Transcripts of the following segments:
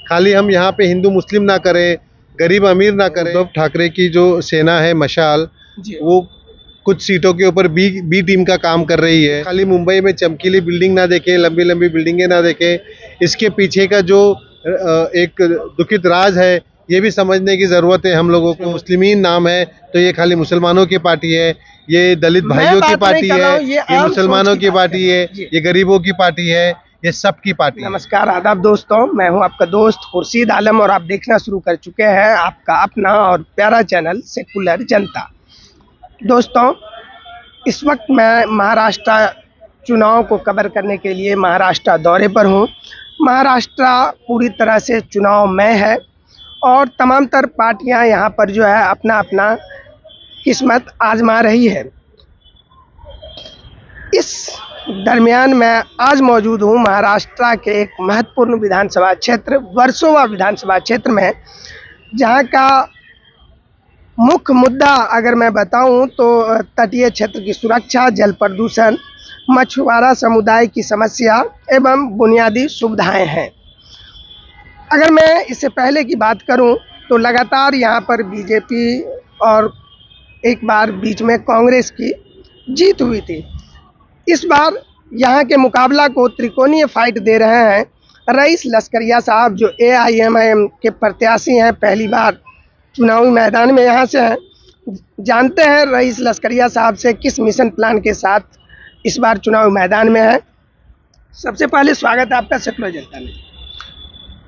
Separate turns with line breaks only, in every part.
खाली हम यहाँ पे हिंदू मुस्लिम ना करें, गरीब अमीर ना करें। उद्धव ठाकरे की जो सेना है मशाल, वो कुछ सीटों के ऊपर बी टीम का काम कर रही है। खाली मुंबई में चमकीली बिल्डिंग ना देखें, लंबी लंबी बिल्डिंगें ना देखें, इसके पीछे का जो एक दुखित राज है ये भी समझने की जरूरत है हम लोगों को। मुस्लिमीन नाम है तो ये खाली मुसलमानों की पार्टी है, ये दलित भाइयों की पार्टी है, ये मुसलमानों की पार्टी है, ये गरीबों की पार्टी है, ये सबकी पार्टी है।
नमस्कार आदाब दोस्तों, मैं हूं आपका दोस्त खुर्शीद आलम और आप देखना शुरू कर चुके हैं आपका अपना और प्यारा चैनल सेकुलर जनता। दोस्तों, इस वक्त मैं महाराष्ट्र चुनाव को कवर करने के लिए महाराष्ट्र दौरे पर हूं। महाराष्ट्र पूरी तरह से चुनावमय है और तमाम तर पार्टियां यहां पर जो है अपना अपना किस्मत आजमा रही है। इस दरमियान मैं आज मौजूद हूँ महाराष्ट्र के एक महत्वपूर्ण विधानसभा क्षेत्र वर्सोवा विधानसभा क्षेत्र में, जहाँ का मुख्य मुद्दा अगर मैं बताऊं तो तटीय क्षेत्र की सुरक्षा, जल प्रदूषण, मछुआरा समुदाय की समस्या एवं बुनियादी सुविधाएं हैं। अगर मैं इससे पहले की बात करूं तो लगातार यहां पर बीजेपी और एक बार बीच में कांग्रेस की जीत हुई थी। इस बार यहाँ के मुकाबला को त्रिकोणीय फाइट दे रहे हैं रईस लस्करिया साहब, जो AIMIM के प्रत्याशी हैं, पहली बार चुनावी मैदान में यहाँ से हैं। जानते हैं रईस लस्करिया साहब से किस मिशन प्लान के साथ इस बार चुनावी मैदान में है। सबसे पहले स्वागत है आपका सेकुलर जनता में।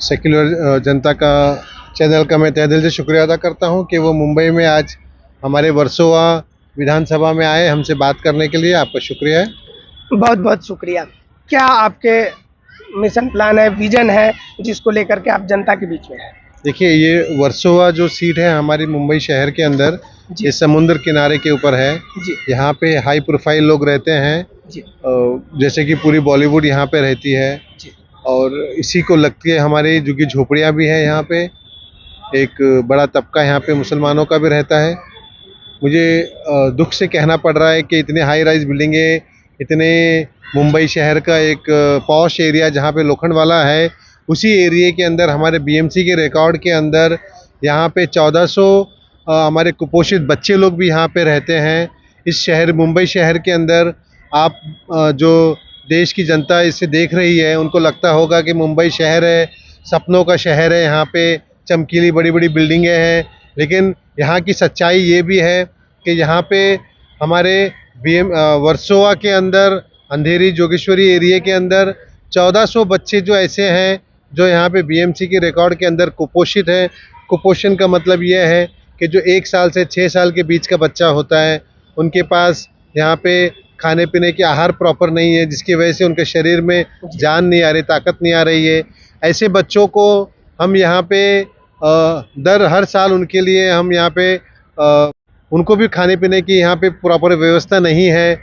सेक्युलर जनता का चैनल का मैं तहे दिल से शुक्रिया अदा करता हूं कि वो मुंबई में आज हमारे वर्सोवा विधानसभा में आए हमसे बात करने के लिए। आपका शुक्रिया है।
बहुत बहुत शुक्रिया। क्या आपके मिशन प्लान है, विजन है, जिसको लेकर के आप जनता के बीच में हैं?
देखिए, ये वर्सोवा जो सीट है हमारी मुंबई शहर के अंदर, ये समुद्र किनारे के ऊपर है। यहाँ पे हाई प्रोफाइल लोग रहते हैं जी। जैसे कि पूरी बॉलीवुड यहाँ पे रहती है जी। और इसी को लगती है हमारी झुग्गी झोपड़ियाँ भी हैं यहाँ पे। एक बड़ा तबका यहाँ पे मुसलमानों का भी रहता है। मुझे दुख से कहना पड़ रहा है कि इतने हाई राइज बिल्डिंगें, इतने मुंबई शहर का एक पॉश एरिया जहाँ पे लोखंडवाला है, उसी एरिया के अंदर हमारे BMC के रिकॉर्ड के अंदर यहाँ पे 1400 हमारे कुपोषित बच्चे लोग भी यहाँ पे रहते हैं। इस शहर मुंबई शहर के अंदर आप जो देश की जनता इसे देख रही है उनको लगता होगा कि मुंबई शहर है, सपनों का शहर है, यहाँ पे चमकीली बड़ी बड़ी बिल्डिंगें हैं। लेकिन यहाँ की सच्चाई ये भी है कि यहाँ पे हमारे वर्सोवा के अंदर अंधेरी जोगेश्वरी एरिया के अंदर 1400 बच्चे जो ऐसे हैं जो यहाँ पे BMC के रिकॉर्ड के अंदर कुपोषित हैं। कुपोषण का मतलब यह है कि जो 1 साल से 6 साल के बीच का बच्चा होता है, उनके पास यहाँ पे खाने पीने की आहार प्रॉपर नहीं है, जिसकी वजह से उनके शरीर में जान नहीं आ रही, ताकत नहीं आ रही है। ऐसे बच्चों को हम यहाँ पे हर साल उनके लिए हम यहाँ पे उनको भी खाने पीने की यहाँ पे प्रॉपर व्यवस्था नहीं है।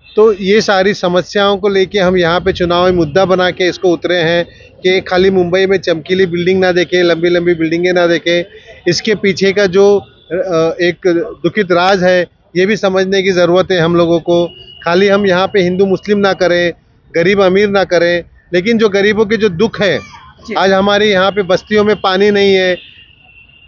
तो ये सारी समस्याओं को लेके हम यहाँ पे चुनावी मुद्दा बना के इसको उतरे हैं कि खाली मुंबई में चमकीली बिल्डिंग ना देखें, लंबी लंबी बिल्डिंगें ना देखें, इसके पीछे का जो एक दुखित राज है ये भी समझने की ज़रूरत है हम लोगों को। खाली हम यहाँ पे हिंदू मुस्लिम ना करें, गरीब अमीर ना करें, लेकिन जो गरीबों के जो दुख है, आज हमारे यहाँ पे बस्तियों में पानी नहीं है,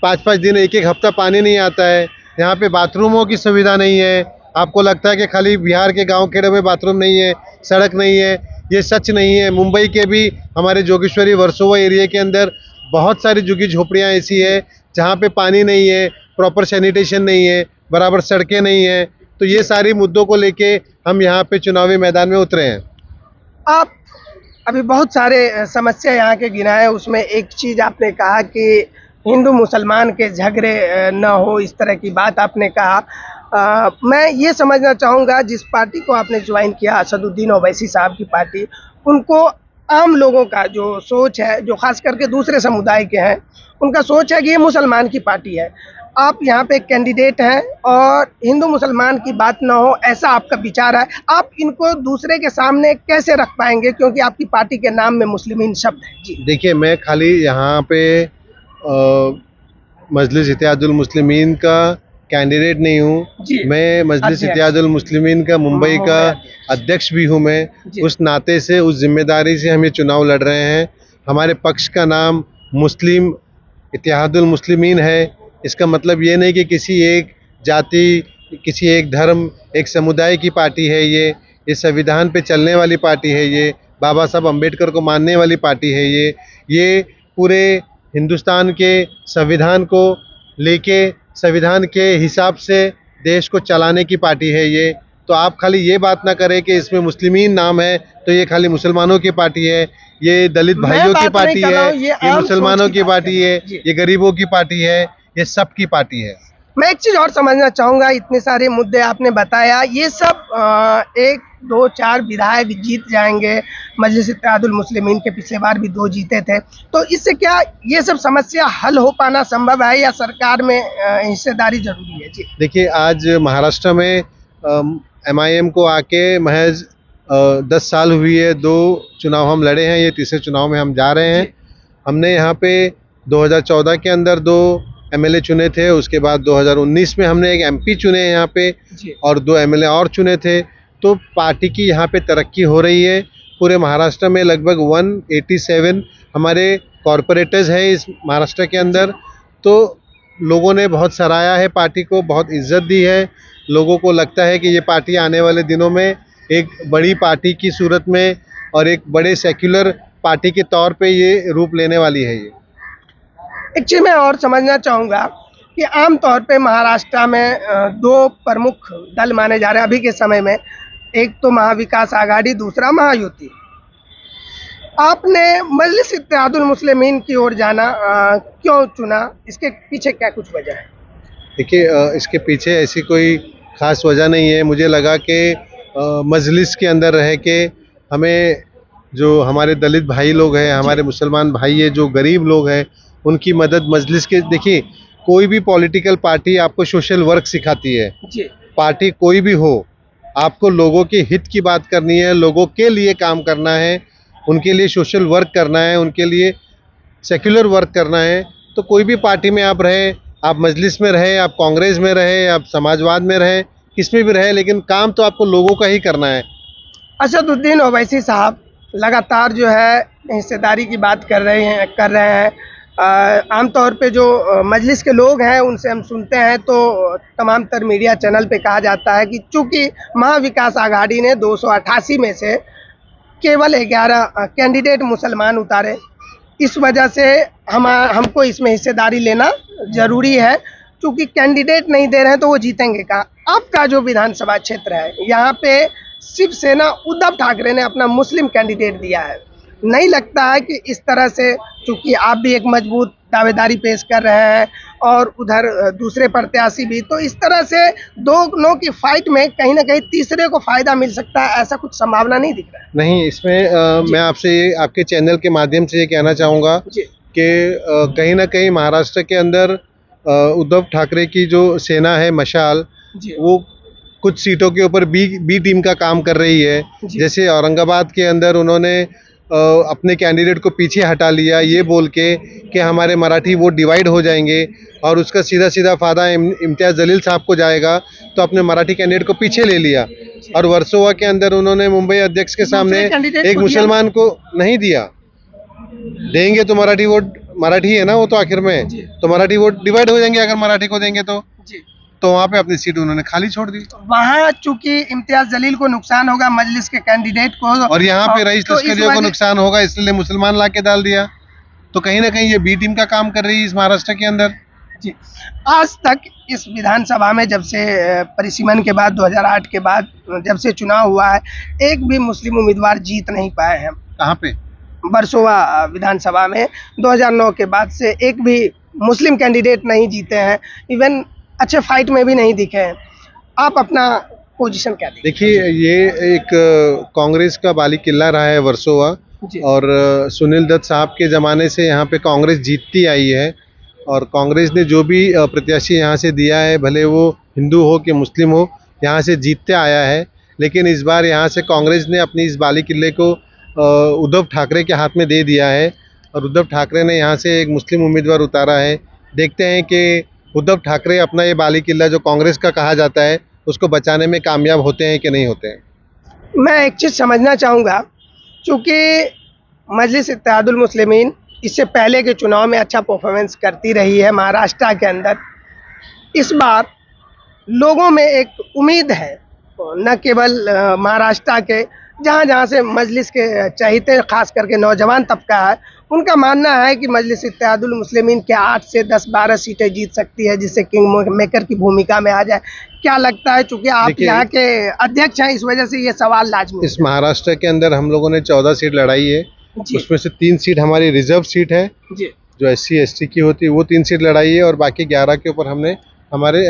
5-5 दिन, 1-1 हफ्ता पानी नहीं आता है। यहाँ पे बाथरूमों की सुविधा नहीं है। आपको लगता है कि खाली बिहार के गांव खेड़ों में बाथरूम नहीं है, सड़क नहीं है, ये सच नहीं है। मुंबई के भी हमारे जोगेश्वरी वर्सोवा एरिया के अंदर बहुत सारी झुग्गी झोपड़ियाँ ऐसी है जहाँ पे पानी नहीं है, प्रॉपर सैनिटेशन नहीं है, बराबर सड़कें नहीं है। तो ये सारी मुद्दों को लेके हम यहाँ पे चुनावी मैदान में उतरे हैं।
आप अभी बहुत सारे समस्या यहाँ के गिनाए, उसमें एक चीज़ आपने कहा कि हिंदू मुसलमान के झगड़े न हो, इस तरह की बात आपने कहा। मैं ये समझना चाहूँगा, जिस पार्टी को आपने ज्वाइन किया, असदुद्दीन ओवैसी साहब की पार्टी, उनको आम लोगों का जो सोच है, जो खास करके दूसरे समुदाय के हैं, उनका सोच है कि ये मुसलमान की पार्टी है। आप यहाँ पे कैंडिडेट हैं और हिंदू मुसलमान की बात ना हो, ऐसा आपका विचार है। आप इनको दूसरे के सामने कैसे रख पाएंगे, क्योंकि आपकी पार्टी के नाम में मुस्लिमीन शब्द है? जी
देखिए, मैं खाली यहाँ पे मजलिस इत्तेहादुल मुस्लिमीन का कैंडिडेट नहीं हूँ। मैं मजलिस इत्तेहादुल मुस्लिमीन का मुंबई का अध्यक्ष भी हूँ। मैं उस नाते से, उस जिम्मेदारी से हम ये चुनाव लड़ रहे हैं। हमारे पक्ष का नाम मुस्लिम इत्तेहादुल मुस्लिमीन है। इसका मतलब ये नहीं कि किसी एक जाति, किसी एक धर्म, एक समुदाय की पार्टी है ये संविधान पे चलने वाली पार्टी है, ये बाबा साहब अम्बेडकर को मानने वाली पार्टी है, ये पूरे हिंदुस्तान के संविधान को लेके संविधान के हिसाब से देश को चलाने की पार्टी है ये। तो आप खाली ये बात ना करें कि इसमें मुस्लिमीन नाम है तो ये खाली मुसलमानों की पार्टी है, ये दलित भाइयों की पार्टी है, ये मुसलमानों की पार्टी है, ये गरीबों की पार्टी है, ये सबकी पार्टी है।
मैं एक चीज और समझना चाहूंगा, इतने सारे मुद्दे आपने बताया, ये सब 1, 2, 4 विधायक जीत जाएंगे। मजलिस इत्तेहादुल मुस्लिमीन के पिछले बार भी 2 जीते थे, तो इससे क्या ये सब समस्या हल हो पाना संभव है या सरकार में हिस्सेदारी जरूरी है? जी
देखिए, आज महाराष्ट्र में MIM को आके महज 10 साल हुई है। 2 चुनाव हम लड़े हैं, ये तीसरे चुनाव में हम जा रहे हैं। हमने यहाँ पे 2014 के अंदर 2 MLA चुने थे, उसके बाद 2019 में हमने एक MP चुने हैं यहाँ पे और 2 MLA और चुने थे। तो पार्टी की यहाँ पे तरक्की हो रही है। पूरे महाराष्ट्र में लगभग 187 हमारे कॉरपोरेटर्स है इस महाराष्ट्र के अंदर। तो लोगों ने बहुत सराहा है, पार्टी को बहुत इज्जत दी है। लोगों को लगता है कि ये पार्टी आने वाले दिनों में एक बड़ी पार्टी की सूरत में और एक बड़े सेक्युलर पार्टी के तौर पे ये रूप लेने वाली है। ये
एक चीज मैं और समझना चाहूँगा कि आमतौर पे महाराष्ट्र में 2 प्रमुख दल माने जा रहे हैं अभी के समय में, एक तो महाविकास आघाड़ी, दूसरा महायुति। आपने मजलिस इत्तेहादुल मुस्लिमीन की ओर जाना क्यों चुना? इसके पीछे क्या कुछ वजह है?
देखिए, इसके पीछे ऐसी कोई ख़ास वजह नहीं है। मुझे लगा कि मजलिस के अंदर रह के हमें जो हमारे दलित भाई लोग हैं, हमारे मुसलमान भाई है, जो गरीब लोग हैं, उनकी मदद मजलिस के। देखिए, कोई भी पॉलिटिकल पार्टी आपको सोशल वर्क सिखाती है। पार्टी कोई भी हो, आपको लोगों के हित की बात करनी है, लोगों के लिए काम करना है, उनके लिए सोशल वर्क करना है, उनके लिए सेक्युलर वर्क करना है। तो कोई भी पार्टी में आप रहें, आप मजलिस में रहें, आप कांग्रेस में रहें, आप समाजवाद में रहें, किस में भी रहें, लेकिन काम तो आपको लोगों का ही करना है।
असदुद्दीन ओवैसी साहब लगातार जो है हिस्सेदारी की बात कर रहे हैं। आमतौर पे जो मजलिस के लोग हैं उनसे हम सुनते हैं तो तमाम तर मीडिया चैनल पे कहा जाता है कि चूंकि महाविकास आघाड़ी ने 288 में से केवल 11 कैंडिडेट मुसलमान उतारे, इस वजह से हमको इसमें हिस्सेदारी लेना ज़रूरी है। चूँकि कैंडिडेट नहीं दे रहे हैं तो वो जीतेंगे कहाँ? आपका जो विधानसभा क्षेत्र है, यहाँ पे शिवसेना उद्धव ठाकरे ने अपना मुस्लिम कैंडिडेट दिया है। नहीं लगता है कि इस तरह से, चूँकि आप भी एक मजबूत दावेदारी पेश कर रहे हैं और उधर दूसरे प्रत्याशी भी, तो इस तरह से दोनों की फाइट में कहीं ना कहीं तीसरे को फायदा मिल सकता है, ऐसा कुछ संभावना नहीं दिख रहा है?
नहीं, इसमें मैं आपसे आपके चैनल के माध्यम से ये कहना चाहूँगा कि कहीं ना कहीं महाराष्ट्र के अंदर उद्धव ठाकरे की जो सेना है मशाल, वो कुछ सीटों के ऊपर बी टीम का काम कर रही है। जैसे औरंगाबाद के अंदर उन्होंने अपने कैंडिडेट को पीछे हटा लिया ये बोल के कि हमारे मराठी वोट डिवाइड हो जाएंगे, और उसका सीधा सीधा फ़ायदा इम्तियाज़ जलील साहब को जाएगा, तो अपने मराठी कैंडिडेट को पीछे ले लिया। और वर्सोवा के अंदर उन्होंने मुंबई अध्यक्ष के सामने एक मुसलमान को नहीं दिया। देंगे तो मराठी वोट, मराठी है ना वो तो आखिर में, तो मराठी वोट डिवाइड हो जाएंगे अगर मराठी को देंगे तो वहाँ पे अपनी सीट उन्होंने खाली छोड़ दी।
वहाँ चूंकि इम्तियाज जलील को नुकसान होगा, मजलिस के कैंडिडेट को,
और यहाँ पे रईस लश्करियों को नुकसान होगा, इसलिए मुसलमान ला के डाल दिया। तो कहीं ना कहीं ये बी टीम का काम कर रही है इस महाराष्ट्र के अंदर।
जी, आज तक इस विधानसभा में जब से परिसीमन के बाद 2008 के बाद जब से चुनाव हुआ है, एक भी मुस्लिम उम्मीदवार जीत नहीं पाए हैं।
कहाँ पे?
वर्सोवा विधानसभा में 2009 के बाद से एक भी मुस्लिम कैंडिडेट नहीं जीते हैं, इवन अच्छे फाइट में भी नहीं दिखे हैं। आप अपना पोजीशन क्या देखते हैं?
देखिए, ये एक कांग्रेस का बाली किला रहा है वर्सोवा, और सुनील दत्त साहब के ज़माने से यहाँ पे कांग्रेस जीतती आई है, और कांग्रेस ने जो भी प्रत्याशी यहाँ से दिया है, भले वो हिंदू हो कि मुस्लिम हो, यहाँ से जीतते आया है। लेकिन इस बार यहाँ से कांग्रेस ने अपनी इस बाली किले को उद्धव ठाकरे के हाथ में दे दिया है, और उद्धव ठाकरे ने यहाँ से एक मुस्लिम उम्मीदवार उतारा है। देखते हैं कि उद्धव ठाकरे अपना ये बाली किला जो कांग्रेस का कहा जाता है, उसको बचाने में कामयाब होते हैं कि नहीं होते हैं।
मैं एक चीज़ समझना चाहूँगा, चूँकि मजलिस इत्तेहादुल मुस्लिमीन इससे पहले के चुनाव में अच्छा परफॉर्मेंस करती रही है महाराष्ट्र के अंदर। इस बार लोगों में एक उम्मीद है, न केवल महाराष्ट्र के जहाँ जहाँ से मजलिस के चाहते खास करके नौजवान तबका है, उनका मानना है कि मजलिस इत्तेहादुल मुस्लिमीन के 8 से 10-12 सीटें जीत सकती है, जिससे किंग मेकर की भूमिका में आ जाए। क्या लगता है, चूंकि आप यहाँ के अध्यक्ष हैं, इस वजह से ये सवाल लाजमी।
इस महाराष्ट्र के अंदर हम लोगों ने 14 सीट लड़ाई है, उसमें से 3 सीट हमारी रिजर्व सीट है जो SC/ST की होती है, वो 3 सीट लड़ाई है, और बाकी 11 के ऊपर हमने हमारे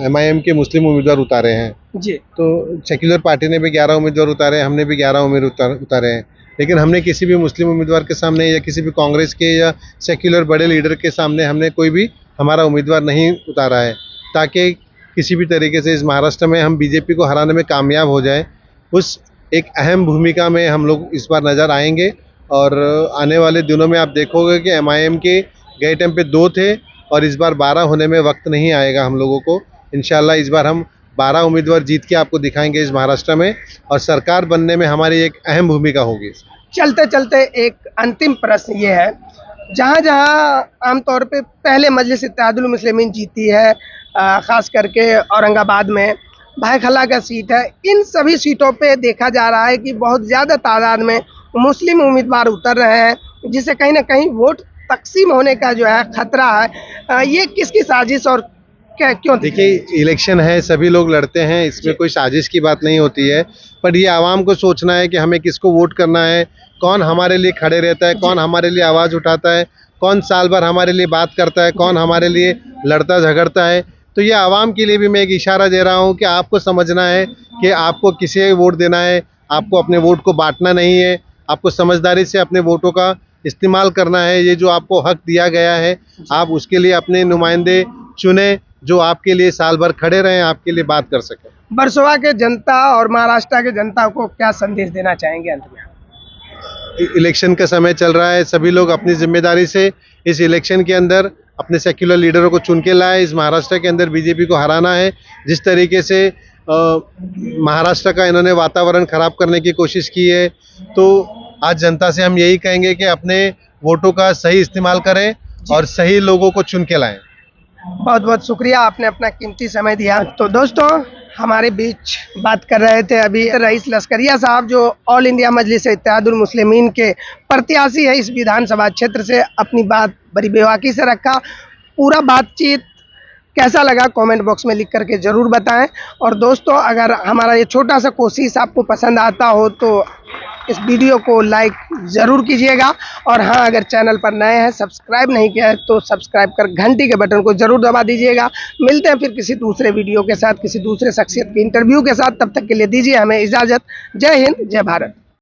MIM के मुस्लिम उम्मीदवार उतारे हैं जी। तो सेक्युलर पार्टी ने भी 11 उम्मीदवार उतारे, हमने भी 11 उम्मीदवार उतारे हैं, लेकिन हमने किसी भी मुस्लिम उम्मीदवार के सामने या किसी भी कांग्रेस के या सेक्युलर बड़े लीडर के सामने हमने कोई भी हमारा उम्मीदवार नहीं उतारा है, ताकि किसी भी तरीके से इस महाराष्ट्र में हम बीजेपी को हराने में कामयाब हो जाए। उस एक अहम भूमिका में हम लोग इस बार नज़र आएंगे, और आने वाले दिनों में आप देखोगे कि MIM के गए टाइम पे 2 थे और इस बार 12 होने में वक्त नहीं आएगा हम लोगों को। इंशाल्लाह इस बार हम 12 उम्मीदवार जीत के आपको दिखाएंगे इस महाराष्ट्र में, और सरकार बनने में हमारी एक अहम भूमिका होगी।
चलते चलते एक अंतिम प्रश्न ये है, जहाँ जहाँ आमतौर पे पहले मजलिस इत्तेहादुल मुस्लिमीन जीती है, ख़ास करके औरंगाबाद में भाईखला का सीट है, इन सभी सीटों पे देखा जा रहा है कि बहुत ज़्यादा तादाद में मुस्लिम उम्मीदवार उतर रहे हैं, जिससे कहीं ना कहीं वोट तकसीम होने का जो है खतरा है। ये किसकी साजिश और क्या, क्यों?
देखिए, इलेक्शन है, सभी लोग लड़ते हैं, इसमें कोई साजिश की बात नहीं होती है, पर ये आवाम को सोचना है कि हमें किसको वोट करना है, कौन हमारे लिए खड़े रहता है, कौन हमारे लिए आवाज़ उठाता है, कौन साल भर हमारे लिए बात करता है, कौन हमारे लिए लड़ता झगड़ता है। तो ये आवाम के लिए भी मैं एक इशारा दे रहा हूँ कि आपको समझना है कि आपको किसे वोट देना है, आपको अपने वोट को बांटना नहीं है, आपको समझदारी से अपने वोटों का इस्तेमाल करना है। ये जो आपको हक दिया गया है, आप उसके लिए अपने नुमाइंदे चुने जो आपके लिए साल भर खड़े रहें, आपके लिए बात कर सकें।
वर्सोवा के जनता और महाराष्ट्र के जनता को क्या संदेश देना चाहेंगे अंत में?
इलेक्शन का समय चल रहा है, सभी लोग अपनी जिम्मेदारी से इस इलेक्शन के अंदर अपने सेक्युलर लीडरों को चुन के लाए। इस महाराष्ट्र के अंदर बीजेपी को हराना है। जिस तरीके से महाराष्ट्र का इन्होंने वातावरण खराब करने की कोशिश की है, तो आज जनता से हम यही कहेंगे कि अपने वोटों का सही इस्तेमाल करें और सही लोगों को चुन के लाएं।
बहुत बहुत शुक्रिया, आपने अपना कीमती समय दिया। तो दोस्तों, हमारे बीच बात कर रहे थे अभी रईस लस्करिया साहब, जो ऑल इंडिया मजलिस इत्तेहादुल मुस्लिमीन के प्रत्याशी है। इस विधानसभा क्षेत्र से अपनी बात बड़ी बेबाकी से रखा। पूरा बातचीत कैसा लगा कमेंट बॉक्स में लिख करके ज़रूर बताएं। और दोस्तों, अगर हमारा ये छोटा सा कोशिश आपको पसंद आता हो तो इस वीडियो को लाइक ज़रूर कीजिएगा, और हाँ, अगर चैनल पर नए हैं, सब्सक्राइब नहीं किया है तो सब्सक्राइब कर घंटी के बटन को ज़रूर दबा दीजिएगा। मिलते हैं फिर किसी दूसरे वीडियो के साथ, किसी दूसरे शख्सियत के इंटरव्यू के साथ। तब तक के लिए दीजिए हमें इजाज़त। जय हिंद, जय भारत।